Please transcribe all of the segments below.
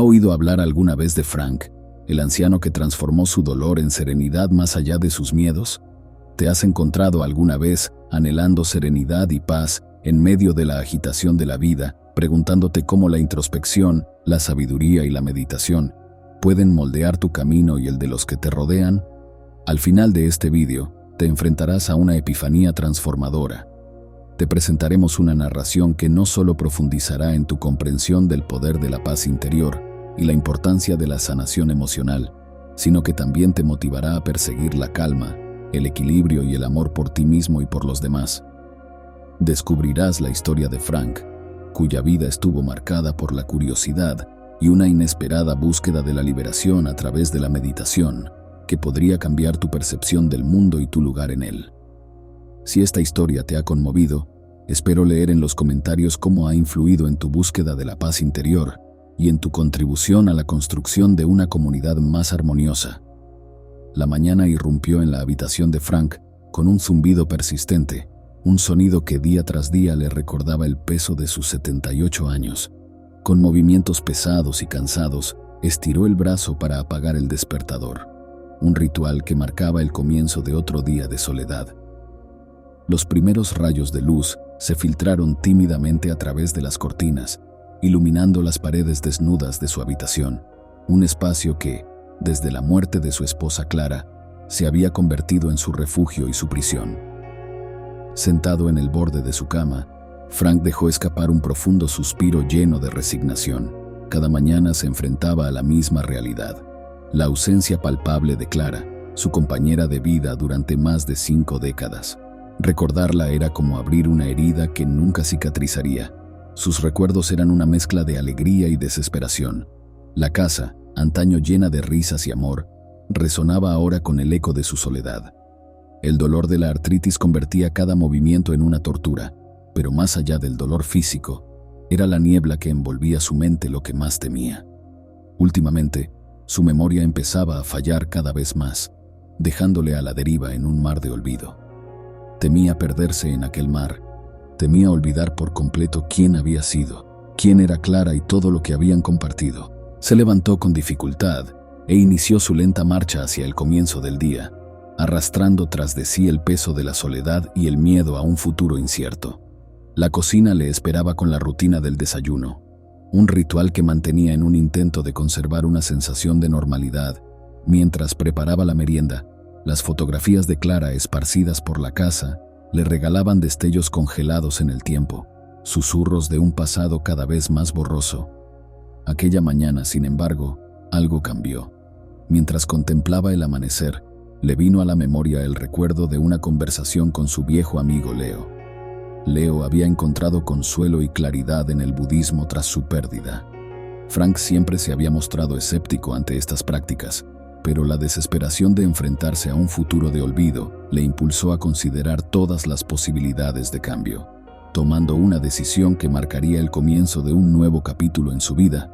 oído hablar alguna vez de Frank, el anciano que transformó su dolor en serenidad más allá de sus miedos? ¿Te has encontrado alguna vez anhelando serenidad y paz en medio de la agitación de la vida, preguntándote cómo la introspección, la sabiduría y la meditación pueden moldear tu camino y el de los que te rodean? Al final de este vídeo, te enfrentarás a una epifanía transformadora. Te presentaremos una narración que no solo profundizará en tu comprensión del poder de la paz interior y la importancia de la sanación emocional, sino que también te motivará a perseguir la calma, el equilibrio y el amor por ti mismo y por los demás. Descubrirás la historia de Frank, cuya vida estuvo marcada por la curiosidad y una inesperada búsqueda de la liberación a través de la meditación, que podría cambiar tu percepción del mundo y tu lugar en él. Si esta historia te ha conmovido, espero leer en los comentarios cómo ha influido en tu búsqueda de la paz interior y en tu contribución a la construcción de una comunidad más armoniosa. La mañana irrumpió en la habitación de Frank con un zumbido persistente, un sonido que día tras día le recordaba el peso de sus 78 años. Con movimientos pesados y cansados, estiró el brazo para apagar el despertador, un ritual que marcaba el comienzo de otro día de soledad. Los primeros rayos de luz se filtraron tímidamente a través de las cortinas, iluminando las paredes desnudas de su habitación, un espacio que, desde la muerte de su esposa Clara, se había convertido en su refugio y su prisión. Sentado en el borde de su cama, Frank dejó escapar un profundo suspiro lleno de resignación. Cada mañana se enfrentaba a la misma realidad: la ausencia palpable de Clara, su compañera de vida durante más de 5 décadas. Recordarla era como abrir una herida que nunca cicatrizaría. Sus recuerdos eran una mezcla de alegría y desesperación. La casa, antaño llena de risas y amor, resonaba ahora con el eco de su soledad. El dolor de la artritis convertía cada movimiento en una tortura, pero más allá del dolor físico, era la niebla que envolvía su mente lo que más temía. Últimamente, su memoria empezaba a fallar cada vez más, dejándole a la deriva en un mar de olvido. Temía perderse en aquel mar, temía olvidar por completo quién había sido, quién era Clara y todo lo que habían compartido. Se levantó con dificultad e inició su lenta marcha hacia el comienzo del día, arrastrando tras de sí el peso de la soledad y el miedo a un futuro incierto. La cocina le esperaba con la rutina del desayuno, un ritual que mantenía en un intento de conservar una sensación de normalidad. Mientras preparaba la merienda, las fotografías de Clara esparcidas por la casa le regalaban destellos congelados en el tiempo, susurros de un pasado cada vez más borroso. Aquella mañana, sin embargo, algo cambió. Mientras contemplaba el amanecer, le vino a la memoria el recuerdo de una conversación con su viejo amigo Leo. Leo había encontrado consuelo y claridad en el budismo tras su pérdida. Frank siempre se había mostrado escéptico ante estas prácticas, pero la desesperación de enfrentarse a un futuro de olvido le impulsó a considerar todas las posibilidades de cambio. Tomando una decisión que marcaría el comienzo de un nuevo capítulo en su vida,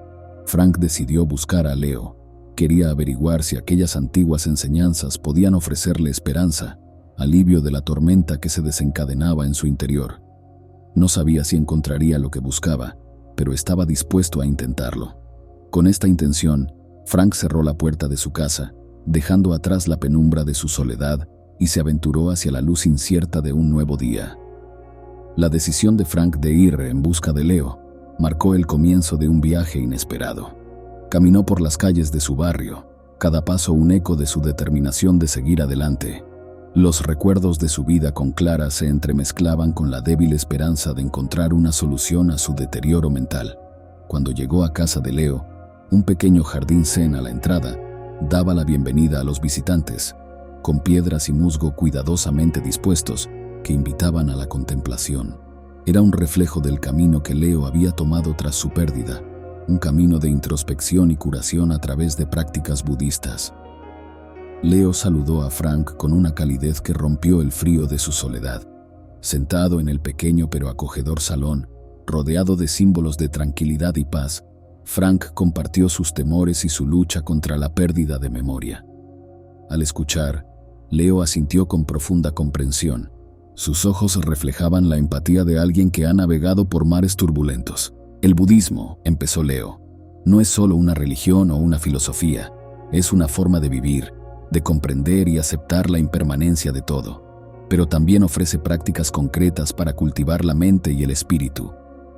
Frank decidió buscar a Leo. Quería averiguar si aquellas antiguas enseñanzas podían ofrecerle esperanza, alivio de la tormenta que se desencadenaba en su interior. No sabía si encontraría lo que buscaba, pero estaba dispuesto a intentarlo. Con esta intención, Frank cerró la puerta de su casa, dejando atrás la penumbra de su soledad, y se aventuró hacia la luz incierta de un nuevo día. La decisión de Frank de ir en busca de Leo marcó el comienzo de un viaje inesperado. Caminó por las calles de su barrio, cada paso un eco de su determinación de seguir adelante. Los recuerdos de su vida con Clara se entremezclaban con la débil esperanza de encontrar una solución a su deterioro mental. Cuando llegó a casa de Leo, un pequeño jardín zen a la entrada daba la bienvenida a los visitantes, con piedras y musgo cuidadosamente dispuestos que invitaban a la contemplación. Era un reflejo del camino que Leo había tomado tras su pérdida, un camino de introspección y curación a través de prácticas budistas. Leo saludó a Frank con una calidez que rompió el frío de su soledad. Sentado en el pequeño pero acogedor salón, rodeado de símbolos de tranquilidad y paz, Frank compartió sus temores y su lucha contra la pérdida de memoria. Al escuchar, Leo asintió con profunda comprensión. Sus ojos reflejaban la empatía de alguien que ha navegado por mares turbulentos. El budismo, empezó Leo. no es solo una religión o una filosofía, es una forma de vivir, de comprender y aceptar la impermanencia de todo, pero también ofrece prácticas concretas para cultivar la mente y el espíritu.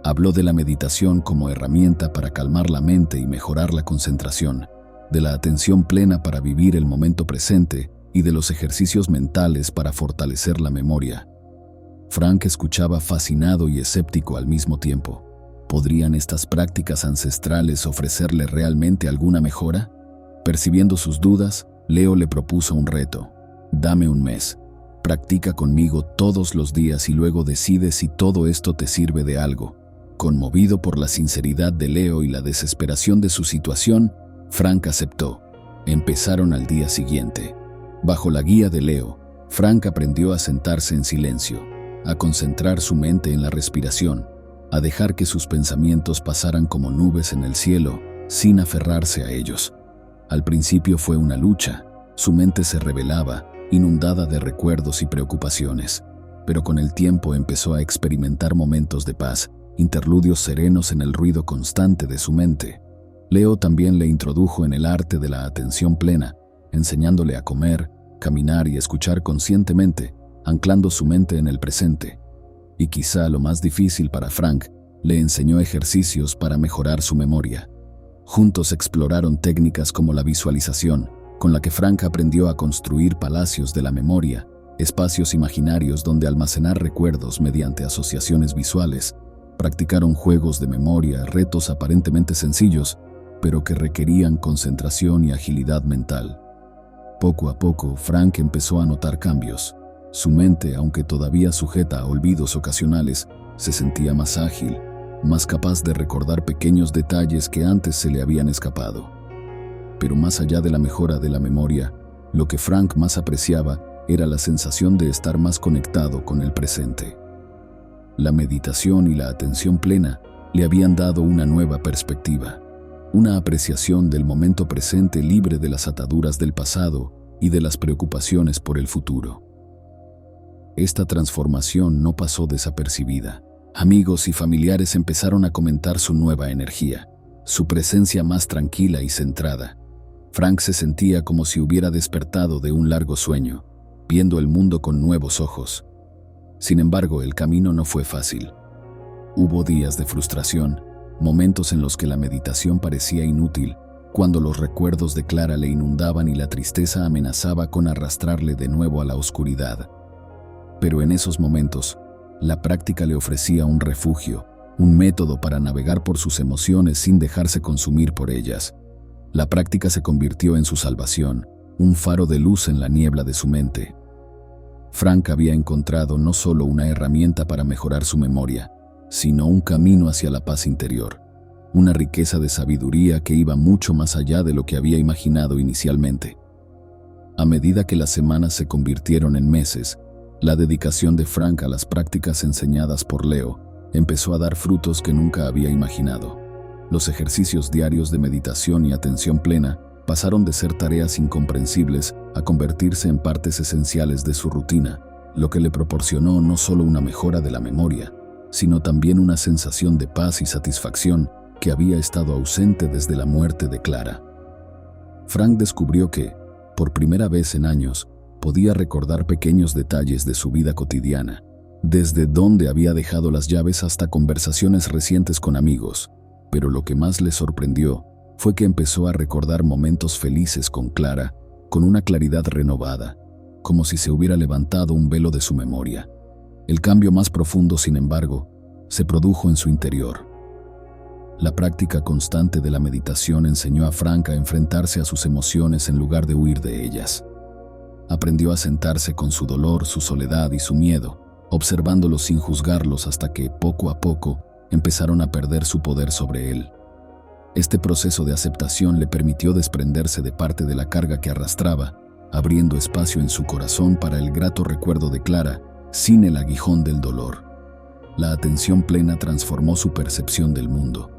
Habló de la meditación como herramienta para calmar la mente y mejorar la concentración, de la atención plena para vivir el momento presente y de los ejercicios mentales para fortalecer la memoria. Frank escuchaba fascinado y escéptico al mismo tiempo. ¿Podrían estas prácticas ancestrales ofrecerle realmente alguna mejora? Percibiendo sus dudas, Leo le propuso un reto. Dame un mes. Practica conmigo todos los días y luego decide si todo esto te sirve de algo. Conmovido por la sinceridad de Leo y la desesperación de su situación, Frank aceptó. Empezaron al día siguiente. Bajo la guía de Leo, Frank aprendió a sentarse en silencio, a concentrar su mente en la respiración, a dejar que sus pensamientos pasaran como nubes en el cielo, sin aferrarse a ellos. Al principio fue una lucha, su mente se rebelaba, inundada de recuerdos y preocupaciones, pero con el tiempo empezó a experimentar momentos de paz, interludios serenos en el ruido constante de su mente. Leo también le introdujo en el arte de la atención plena, enseñándole a comer, caminar y escuchar conscientemente, anclando su mente en el presente. Y quizá lo más difícil para Frank, le enseñó ejercicios para mejorar su memoria. Juntos exploraron técnicas como la visualización, con la que Frank aprendió a construir palacios de la memoria, espacios imaginarios donde almacenar recuerdos mediante asociaciones visuales. Practicaron juegos de memoria, retos aparentemente sencillos, pero que requerían concentración y agilidad mental. Poco a poco, Frank empezó a notar cambios. Su mente, aunque todavía sujeta a olvidos ocasionales, se sentía más ágil, más capaz de recordar pequeños detalles que antes se le habían escapado. Pero más allá de la mejora de la memoria, lo que Frank más apreciaba era la sensación de estar más conectado con el presente. La meditación y la atención plena le habían dado una nueva perspectiva, una apreciación del momento presente libre de las ataduras del pasado y de las preocupaciones por el futuro. Esta transformación no pasó desapercibida. Amigos y familiares empezaron a comentar su nueva energía, su presencia más tranquila y centrada. Frank se sentía como si hubiera despertado de un largo sueño, viendo el mundo con nuevos ojos. Sin embargo, el camino no fue fácil. Hubo días de frustración, momentos en los que la meditación parecía inútil, cuando los recuerdos de Clara le inundaban y la tristeza amenazaba con arrastrarle de nuevo a la oscuridad. Pero en esos momentos, la práctica le ofrecía un refugio, un método para navegar por sus emociones sin dejarse consumir por ellas. La práctica se convirtió en su salvación, un faro de luz en la niebla de su mente. Frank había encontrado no solo una herramienta para mejorar su memoria, sino un camino hacia la paz interior, una riqueza de sabiduría que iba mucho más allá de lo que había imaginado inicialmente. A medida que las semanas se convirtieron en meses, la dedicación de Frank a las prácticas enseñadas por Leo empezó a dar frutos que nunca había imaginado. Los ejercicios diarios de meditación y atención plena pasaron de ser tareas incomprensibles a convertirse en partes esenciales de su rutina, lo que le proporcionó no solo una mejora de la memoria, sino también una sensación de paz y satisfacción que había estado ausente desde la muerte de Clara. Frank descubrió que, por primera vez en años, podía recordar pequeños detalles de su vida cotidiana, desde dónde había dejado las llaves hasta conversaciones recientes con amigos. Pero lo que más le sorprendió fue que empezó a recordar momentos felices con Clara, con una claridad renovada, como si se hubiera levantado un velo de su memoria. El cambio más profundo, sin embargo, se produjo en su interior. La práctica constante de la meditación enseñó a Frank a enfrentarse a sus emociones en lugar de huir de ellas. Aprendió a sentarse con su dolor, su soledad y su miedo, observándolos sin juzgarlos hasta que, poco a poco, empezaron a perder su poder sobre él. Este proceso de aceptación le permitió desprenderse de parte de la carga que arrastraba, abriendo espacio en su corazón para el grato recuerdo de Clara, sin el aguijón del dolor. La atención plena transformó su percepción del mundo.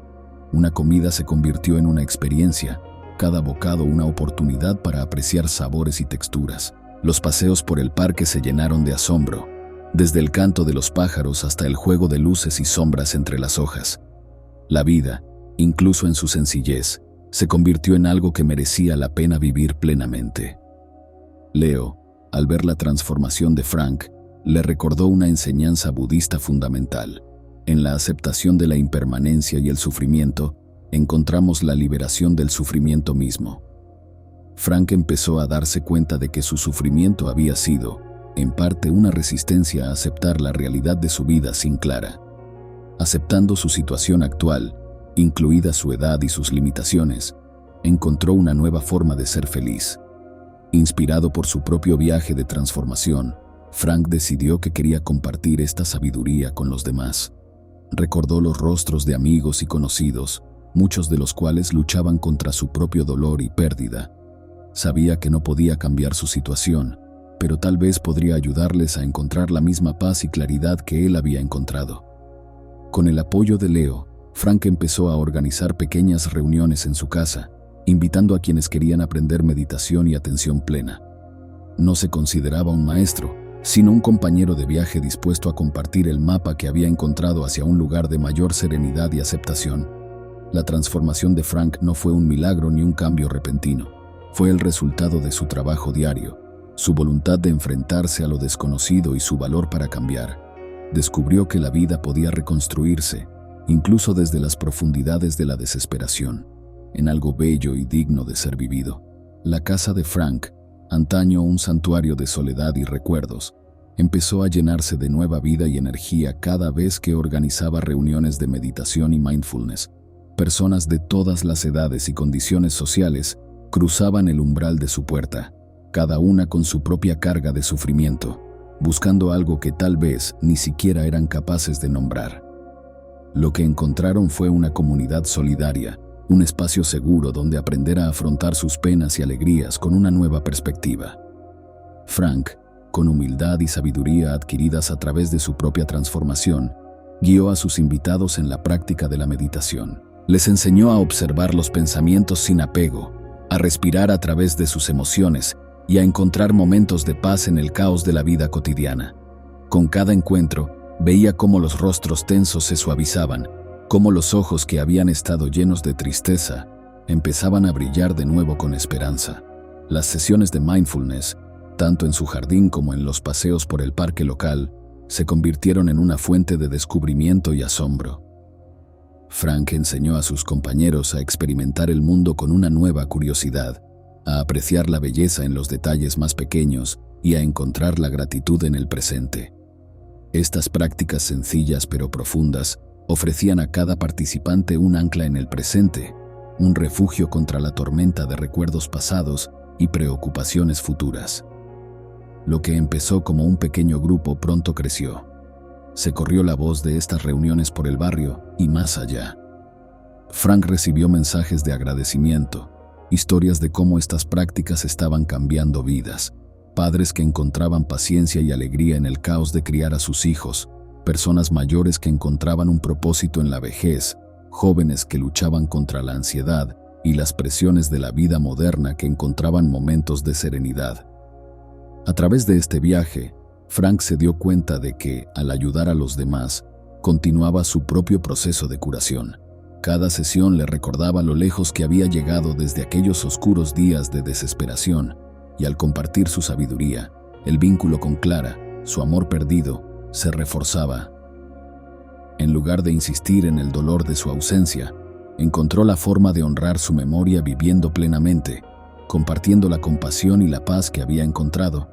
Una comida se convirtió en una experiencia, cada bocado una oportunidad para apreciar sabores y texturas. Los paseos por el parque se llenaron de asombro, desde el canto de los pájaros hasta el juego de luces y sombras entre las hojas. La vida, incluso en su sencillez, se convirtió en algo que merecía la pena vivir plenamente. Leo, al ver la transformación de Frank, le recordó una enseñanza budista fundamental. En la aceptación de la impermanencia y el sufrimiento, encontramos la liberación del sufrimiento mismo. Frank empezó a darse cuenta de que su sufrimiento había sido, en parte, una resistencia a aceptar la realidad de su vida sin clara. Aceptando su situación actual, incluida su edad y sus limitaciones, encontró una nueva forma de ser feliz. Inspirado por su propio viaje de transformación, Frank decidió que quería compartir esta sabiduría con los demás. Recordó los rostros de amigos y conocidos, muchos de los cuales luchaban contra su propio dolor y pérdida. Sabía que no podía cambiar su situación, pero tal vez podría ayudarles a encontrar la misma paz y claridad que él había encontrado. Con el apoyo de Leo, Frank empezó a organizar pequeñas reuniones en su casa, invitando a quienes querían aprender meditación y atención plena. No se consideraba un maestro, sino un compañero de viaje dispuesto a compartir el mapa que había encontrado hacia un lugar de mayor serenidad y aceptación. La transformación de Frank no fue un milagro ni un cambio repentino. Fue el resultado de su trabajo diario, su voluntad de enfrentarse a lo desconocido y su valor para cambiar. Descubrió que la vida podía reconstruirse, incluso desde las profundidades de la desesperación, en algo bello y digno de ser vivido. La casa de Frank, antaño un santuario de soledad y recuerdos, empezó a llenarse de nueva vida y energía cada vez que organizaba reuniones de meditación y mindfulness. Personas de todas las edades y condiciones sociales cruzaban el umbral de su puerta, cada una con su propia carga de sufrimiento, buscando algo que tal vez ni siquiera eran capaces de nombrar. Lo que encontraron fue una comunidad solidaria, un espacio seguro donde aprender a afrontar sus penas y alegrías con una nueva perspectiva. Frank, con humildad y sabiduría adquiridas a través de su propia transformación, guió a sus invitados en la práctica de la meditación. Les enseñó a observar los pensamientos sin apego, a respirar a través de sus emociones y a encontrar momentos de paz en el caos de la vida cotidiana. Con cada encuentro, veía cómo los rostros tensos se suavizaban, cómo los ojos que habían estado llenos de tristeza empezaban a brillar de nuevo con esperanza. Las sesiones de mindfulness, tanto en su jardín como en los paseos por el parque local, se convirtieron en una fuente de descubrimiento y asombro. Frank enseñó a sus compañeros a experimentar el mundo con una nueva curiosidad, a apreciar la belleza en los detalles más pequeños y a encontrar la gratitud en el presente. Estas prácticas sencillas pero profundas ofrecían a cada participante un ancla en el presente, un refugio contra la tormenta de recuerdos pasados y preocupaciones futuras. Lo que empezó como un pequeño grupo pronto creció. Se corrió la voz de estas reuniones por el barrio y más allá. Frank recibió mensajes de agradecimiento, historias de cómo estas prácticas estaban cambiando vidas, padres que encontraban paciencia y alegría en el caos de criar a sus hijos, personas mayores que encontraban un propósito en la vejez, jóvenes que luchaban contra la ansiedad y las presiones de la vida moderna que encontraban momentos de serenidad. A través de este viaje, Frank se dio cuenta de que, al ayudar a los demás, continuaba su propio proceso de curación. Cada sesión le recordaba lo lejos que había llegado desde aquellos oscuros días de desesperación, y al compartir su sabiduría, el vínculo con Clara, su amor perdido, se reforzaba. En lugar de insistir en el dolor de su ausencia, encontró la forma de honrar su memoria viviendo plenamente, compartiendo la compasión y la paz que había encontrado.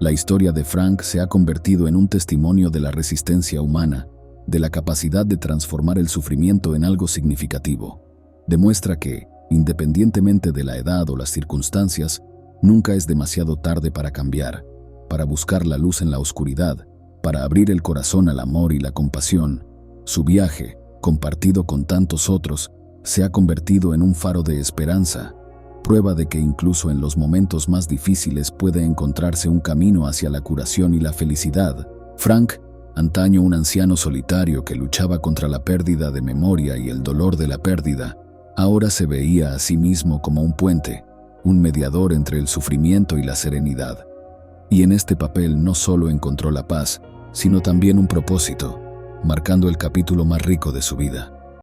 La historia de Frank se ha convertido en un testimonio de la resistencia humana, de la capacidad de transformar el sufrimiento en algo significativo. Demuestra que, independientemente de la edad o las circunstancias, nunca es demasiado tarde para cambiar, para buscar la luz en la oscuridad, para abrir el corazón al amor y la compasión. Su viaje, compartido con tantos otros, se ha convertido en un faro de esperanza, prueba de que incluso en los momentos más difíciles puede encontrarse un camino hacia la curación y la felicidad. Frank, antaño un anciano solitario que luchaba contra la pérdida de memoria y el dolor de la pérdida, ahora se veía a sí mismo como un puente, un mediador entre el sufrimiento y la serenidad. Y en este papel no solo encontró la paz, sino también un propósito, marcando el capítulo más rico de su vida.